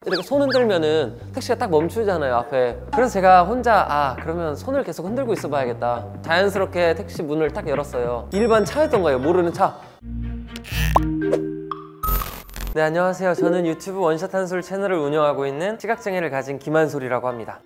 이렇게 손 흔들면은 택시가 딱 멈추잖아요, 앞에. 그래서 제가 혼자 그러면 손을 계속 흔들고 있어 봐야겠다. 자연스럽게 택시 문을 딱 열었어요. 일반 차였던 거예요, 모르는 차. 네, 안녕하세요. 저는 유튜브 원샷 한술 채널을 운영하고 있는 시각장애를 가진 김한솔이라고 합니다.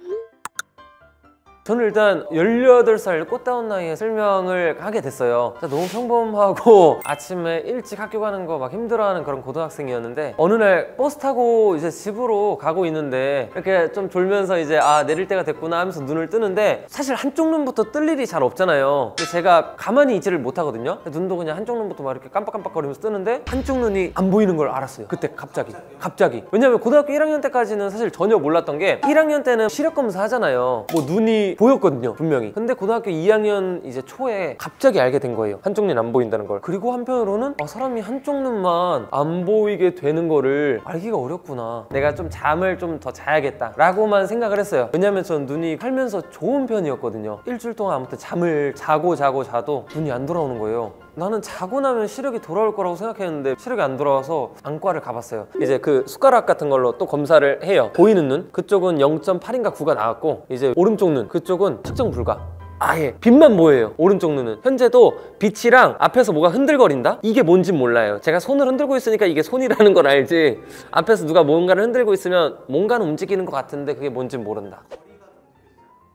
저는 일단 18살 꽃다운 나이에 설명을 하게 됐어요. 너무 평범하고 아침에 일찍 학교 가는 거 막 힘들어하는 그런 고등학생이었는데, 어느 날 버스 타고 이제 집으로 가고 있는데 이렇게 좀 졸면서 이제 내릴 때가 됐구나 하면서 눈을 뜨는데, 사실 한쪽 눈부터 뜰 일이 잘 없잖아요. 근데 제가 가만히 있지를 못하거든요. 눈도 그냥 한쪽 눈부터 막 이렇게 깜빡깜빡거리면서 뜨는데 한쪽 눈이 안 보이는 걸 알았어요. 그때 갑자기. 왜냐면 고등학교 1학년 때까지는 사실 전혀 몰랐던 게, 1학년 때는 시력 검사 하잖아요. 뭐 눈이 보였거든요, 분명히. 근데 고등학교 2학년 이제 초에 갑자기 알게 된 거예요, 한쪽 눈이 안 보인다는 걸. 그리고 한편으로는 사람이 한쪽 눈만 안 보이게 되는 거를 알기가 어렵구나, 내가 좀 잠을 좀 더 자야겠다 라고만 생각을 했어요. 왜냐면 전 눈이 살면서 좋은 편이었거든요. 일주일 동안 아무튼 잠을 자도 눈이 안 돌아오는 거예요. 나는 자고 나면 시력이 돌아올 거라고 생각했는데 시력이 안 돌아와서 안과를 가봤어요. 이제 그 숟가락 같은 걸로 또 검사를 해요. 보이는 눈 그쪽은 0.8인가 9가 나왔고, 이제 오른쪽 눈 그쪽은 측정 불가. 아예 빛만 보여요, 오른쪽 눈은. 현재도 빛이랑 앞에서 뭐가 흔들거린다? 이게 뭔진 몰라요. 제가 손을 흔들고 있으니까 이게 손이라는 걸 알지, 앞에서 누가 뭔가를 흔들고 있으면 뭔가는 움직이는 것 같은데 그게 뭔진 모른다.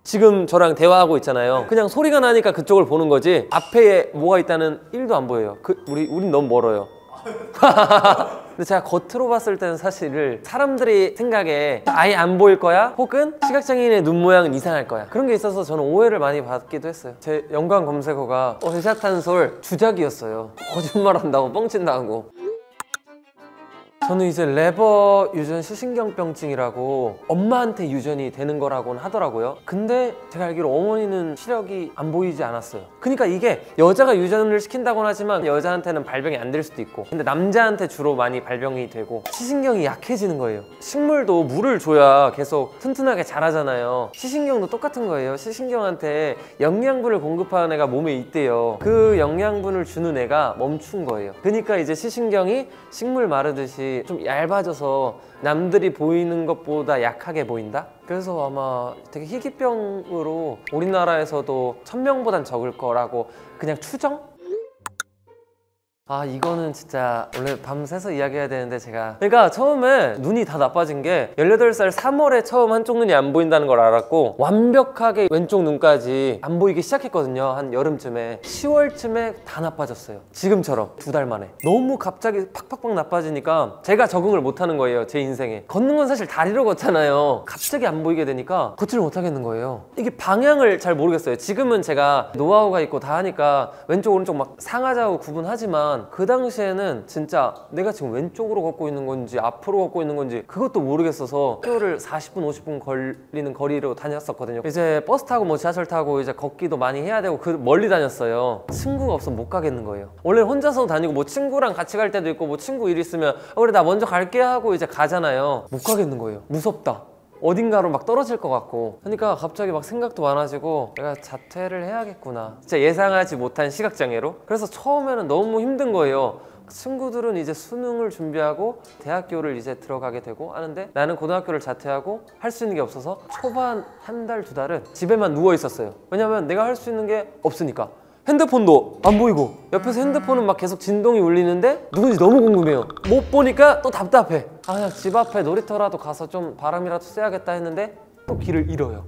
지금 저랑 대화하고 있잖아요. 그냥 소리가 나니까 그쪽을 보는 거지 앞에 뭐가 있다는 1도 안 보여요. 우린 너무 멀어요. 근데 제가 겉으로 봤을 때는 사실 사람들이 생각에 아예 안 보일 거야, 혹은 시각장애인의 눈 모양은 이상할 거야, 그런 게 있어서 저는 오해를 많이 받기도 했어요. 제 연관 검색어가 원샷 한솔 주작이었어요. 거짓말한다고 뻥친다고. 저는 이제 레버 유전 시신경병증이라고 엄마한테 유전이 되는 거라고는 하더라고요. 근데 제가 알기로 어머니는 시력이 안 보이지 않았어요. 그러니까 이게 여자가 유전을 시킨다고는 하지만 여자한테는 발병이 안 될 수도 있고, 근데 남자한테 주로 많이 발병이 되고 시신경이 약해지는 거예요. 식물도 물을 줘야 계속 튼튼하게 자라잖아요. 시신경도 똑같은 거예요. 시신경한테 영양분을 공급하는 애가 몸에 있대요. 그 영양분을 주는 애가 멈춘 거예요. 그러니까 이제 시신경이 식물 마르듯이 좀 얇아져서 남들이 보이는 것보다 약하게 보인다? 그래서 아마 되게 희귀병으로 우리나라에서도 1000명보단 적을 거라고 그냥 추정? 이거는 진짜 원래 밤새서 이야기해야 되는데, 그러니까 처음에 눈이 다 나빠진 게 18살 3월에 처음 한쪽 눈이 안 보인다는 걸 알았고, 완벽하게 왼쪽 눈까지 안 보이기 시작했거든요. 한 여름쯤에. 10월쯤에 다 나빠졌어요. 지금처럼 2달 만에. 너무 갑자기 팍팍팍 나빠지니까 제가 적응을 못하는 거예요, 제 인생에. 걷는 건 사실 다리로 걷잖아요. 갑자기 안 보이게 되니까 걷지를 못하겠는 거예요. 이게 방향을 잘 모르겠어요. 지금은 제가 노하우가 있고 다 하니까 왼쪽 오른쪽 막 상하좌우 구분하지만, 그 당시에는 진짜 내가 지금 왼쪽으로 걷고 있는 건지 앞으로 걷고 있는 건지 그것도 모르겠어서 학교를 40분 50분 걸리는 거리로 다녔었거든요. 이제 버스 타고 뭐 지하철 타고 이제 걷기도 많이 해야 되고 멀리 다녔어요. 친구가 없으면 못 가겠는 거예요. 원래 혼자서 다니고 뭐 친구랑 같이 갈 때도 있고, 뭐 친구 일 있으면 그래 나 먼저 갈게 하고 이제 가잖아요. 못 가겠는 거예요. 무섭다, 어딘가로 막 떨어질 것 같고. 그러니까 갑자기 막 생각도 많아지고 내가 자퇴를 해야겠구나, 진짜 예상하지 못한 시각장애로. 그래서 처음에는 너무 힘든 거예요. 친구들은 이제 수능을 준비하고 대학교를 이제 들어가게 되고 하는데, 나는 고등학교를 자퇴하고 할 수 있는 게 없어서 초반 한 달, 2달은 집에만 누워 있었어요. 왜냐면 내가 할 수 있는 게 없으니까. 핸드폰도 안 보이고, 옆에서 핸드폰은 막 계속 진동이 울리는데 누군지 너무 궁금해요. 못 보니까 또 답답해. 그냥 집 앞에 놀이터라도 가서 좀 바람이라도 쐬야겠다 했는데 또 길을 잃어요.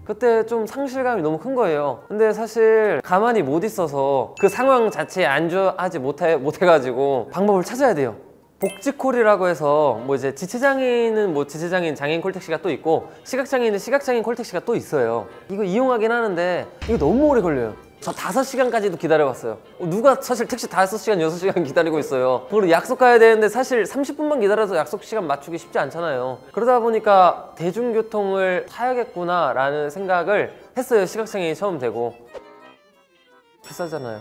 그때 좀 상실감이 너무 큰 거예요. 근데 사실 가만히 못 있어서 그 상황 자체에 안주하지 못해가지고 방법을 찾아야 돼요. 복지콜이라고 해서 뭐 이제 지체장애인은 뭐 지체장애인 장애인 콜택시가 또 있고, 시각장애인은 시각장애인 콜택시가 또 있어요. 이거 이용하긴 하는데 이거 너무 오래 걸려요. 저 5시간까지도 기다려봤어요. 누가 사실 택시 5시간, 6시간 기다리고 있어요. 그리고 약속 가야 되는데 사실 30분만 기다려서 약속 시간 맞추기 쉽지 않잖아요. 그러다 보니까 대중교통을 타야겠구나 라는 생각을 했어요. 시각장애인이 처음 되고. 비싸잖아요.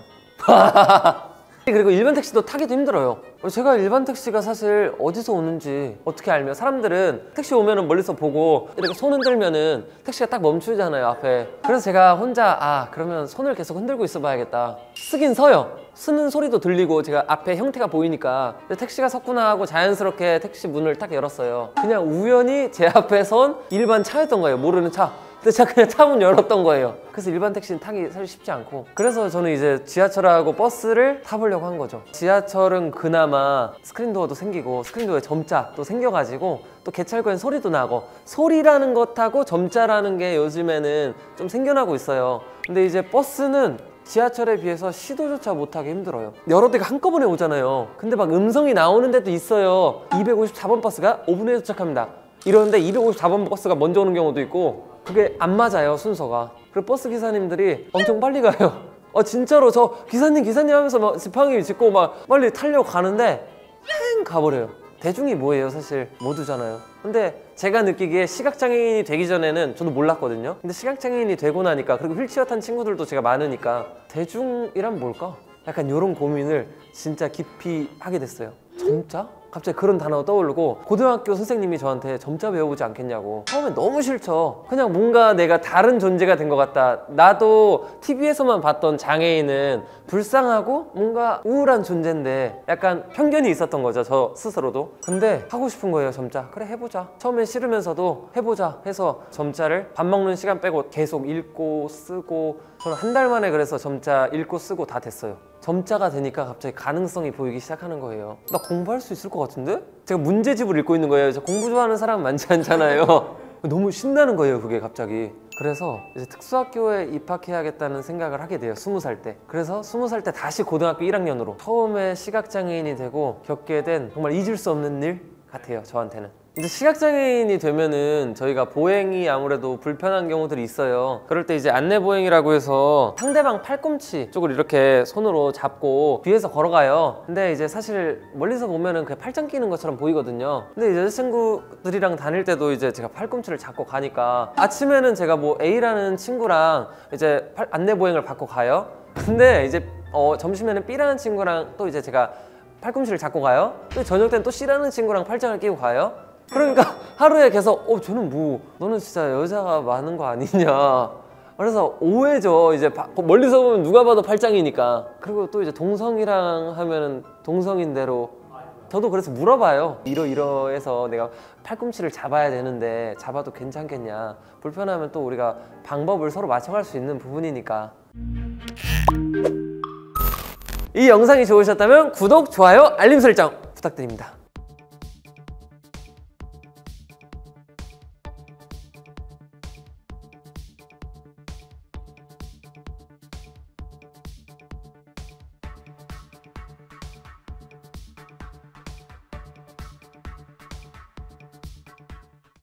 그리고 일반 택시도 타기도 힘들어요. 제가 일반 택시가 사실 어디서 오는지 어떻게 알면, 사람들은 택시 오면은 멀리서 보고 이렇게 손 흔들면은 택시가 딱 멈추잖아요, 앞에. 그래서 제가 혼자 그러면 손을 계속 흔들고 있어 봐야겠다. 쓰긴 서요. 쓰는 소리도 들리고 제가 앞에 형태가 보이니까 택시가 섰구나 하고 자연스럽게 택시 문을 딱 열었어요. 그냥 우연히 제 앞에 선 일반 차였던 거예요, 모르는 차. 근데 제가 그냥 차문 열었던 거예요. 그래서 일반 택시는 타기 사실 쉽지 않고, 그래서 저는 이제 지하철하고 버스를 타보려고 한 거죠. 지하철은 그나마 스크린도어도 생기고 스크린도어에 점자도 생겨가지고 또 개찰구엔 소리도 나고, 소리라는 것하고 점자라는 게 요즘에는 좀 생겨나고 있어요. 근데 이제 버스는 지하철에 비해서 시도조차 못하기 힘들어요. 여러 대가 한꺼번에 오잖아요. 근데 막 음성이 나오는 데도 있어요. 254번 버스가 5분에 도착합니다 이러는데 254번 버스가 먼저 오는 경우도 있고, 그게 안 맞아요, 순서가. 그리고 버스 기사님들이 엄청 빨리 가요. 진짜로 저 기사님 하면서 막 지팡이 짚고 막 빨리 타려고 가는데 행 가버려요. 대중이 뭐예요, 사실 모두잖아요. 근데 제가 느끼기에 시각장애인이 되기 전에는 저도 몰랐거든요. 근데 시각장애인이 되고 나니까, 그리고 휠체어 탄 친구들도 제가 많으니까 대중이란 뭘까? 약간 이런 고민을 진짜 깊이 하게 됐어요. 점자? 갑자기 그런 단어가 떠오르고, 고등학교 선생님이 저한테 점자 배워보지 않겠냐고. 처음엔 너무 싫죠. 그냥 뭔가 내가 다른 존재가 된 것 같다. 나도 TV에서만 봤던 장애인은 불쌍하고 뭔가 우울한 존재인데 약간 편견이 있었던 거죠, 저 스스로도. 근데 하고 싶은 거예요, 점자. 그래, 해보자. 처음엔 싫으면서도 해보자 해서 점자를 밥 먹는 시간 빼고 계속 읽고 쓰고, 저는 한 달 만에 그래서 점자 읽고 쓰고 다 됐어요. 점자가 되니까 갑자기 가능성이 보이기 시작하는 거예요. 나 공부할 수 있을 것 같은데? 제가 문제집을 읽고 있는 거예요. 저 공부 좋아하는 사람 많지 않잖아요. 너무 신나는 거예요, 그게 갑자기. 그래서 이제 특수학교에 입학해야겠다는 생각을 하게 돼요, 20살 때. 그래서 20살 때 다시 고등학교 1학년으로 처음에 시각장애인이 되고 겪게 된 정말 잊을 수 없는 일 같아요, 저한테는. 이제 시각장애인이 되면은 저희가 보행이 아무래도 불편한 경우들이 있어요. 그럴 때 이제 안내보행이라고 해서 상대방 팔꿈치 쪽을 이렇게 손으로 잡고 뒤에서 걸어가요. 근데 이제 사실 멀리서 보면은 그냥 팔짱 끼는 것처럼 보이거든요. 근데 이제 여자친구들이랑 다닐 때도 이제 제가 팔꿈치를 잡고 가니까, 아침에는 제가 뭐 A라는 친구랑 이제 안내보행을 받고 가요. 근데 이제 점심에는 B라는 친구랑 또 이제 제가 팔꿈치를 잡고 가요. 또 저녁 때는 또 C라는 친구랑 팔짱을 끼고 가요. 그러니까 하루에 계속 쟤는 뭐, 너는 진짜 여자가 많은 거 아니냐. 그래서 오해죠. 이제 멀리서 보면 누가 봐도 팔짱이니까. 그리고 또 이제 동성이랑 하면은 동성인 대로 저도 그래서 물어봐요. 이러해서 내가 팔꿈치를 잡아야 되는데 잡아도 괜찮겠냐. 불편하면 또 우리가 방법을 서로 맞춰갈 수 있는 부분이니까. 이 영상이 좋으셨다면 구독, 좋아요, 알림 설정 부탁드립니다.